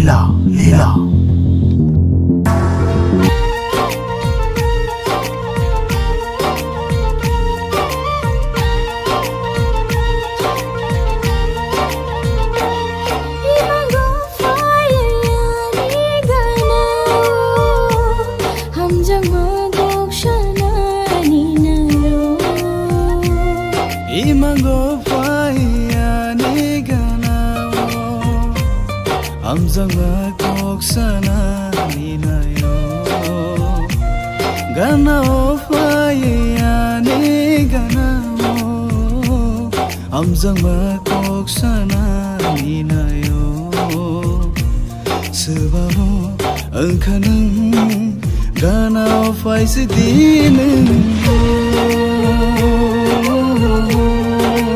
Lila, Lila. Imango faya ni ganawo Amjang kok sana ni nayo Ganawo faya ni ganawo Amjang kok sana ni nayo Sebabo engkaneng ganawo faya sedineng